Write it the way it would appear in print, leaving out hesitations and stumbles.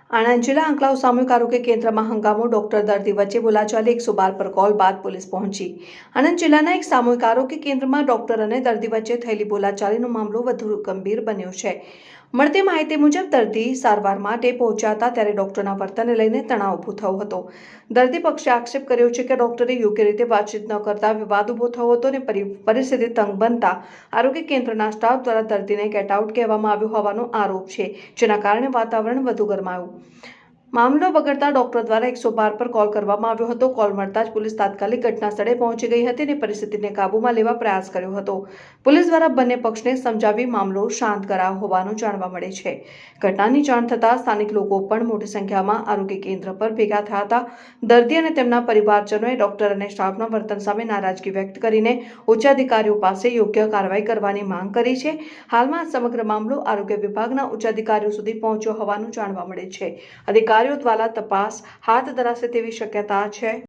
આણંદ જિલ્લા આંકલાવ સામૂહિક આરોગ્ય કેન્દ્રમાં હંગામો ડોક્ટર દર્દી વચ્ચે બોલાચાલી 112 પર કોલ બાદ પોલીસ પહોંચી। આણંદ જિલ્લાના એક સામૂહિક આરોગ્ય કેન્દ્રમાં ડોક્ટર અને દર્દી વચ્ચે થયેલી બોલાચાલીનો મામલો વધુ ગંભીર બન્યો છે। મળતી માહિતી મુજબ દર્દી સારવાર માટે પહોંચ્યા હતા ત્યારે ડોક્ટરના વર્તનને લઈને તણાવ ઊભો થયો હતો। દર્દી પક્ષે આક્ષેપ કર્યો છે કે ડોક્ટરે યોગ્ય રીતે વાતચીત ન કરતા વિવાદ ઊભો થયો હતો અને પરિસ્થિતિ તંગ બનતા આરોગ્ય કેન્દ્રના સ્ટાફ દ્વારા દર્દીને ગેટ આઉટ કહેવામાં આવ્યો હોવાનો આરોપ છે, જેના કારણે વાતાવરણ વધુ ગરમાયું। મામલો બગડતા ડોક્ટર દ્વારા 112 પર કોલ કરવામાં આવ્યો હતો। કોલ મળતા જ પોલીસ તાત્કાલિક ઘટના સ્થળે પહોંચી ગઈ હતી અને પરિસ્થિતિને કાબૂમાં લેવા પ્રયાસ કર્યો હતો। પોલીસ દ્વારા બંને પક્ષને સમજાવી મામલો શાંત કરાયો હોવાનું જાણવા મળે છે। ઘટનાની જાણ થતાં સ્થાનિક લોકો પણ મોટી સંખ્યામાં આરોગ્ય કેન્દ્ર પર ભેગા થયા હતા। દર્દી અને તેમના પરિવારજનોએ ડોક્ટર અને સ્ટાફના વર્તન સામે નારાજગી વ્યક્ત કરીને ઉચ્ચ અધિકારીઓ પાસે યોગ્ય કાર્યવાહી કરવાની માંગ કરી છે। હાલમાં સમગ્ર મામલો આરોગ્ય વિભાગના ઉચ્ચ અધિકારીઓ સુધી પહોંચ્યો હોવાનું જાણવા મળે છે। અધિકારીઓ દ્વારા તપાસ હાથ ધરાશે તેવી શક્યતા છે।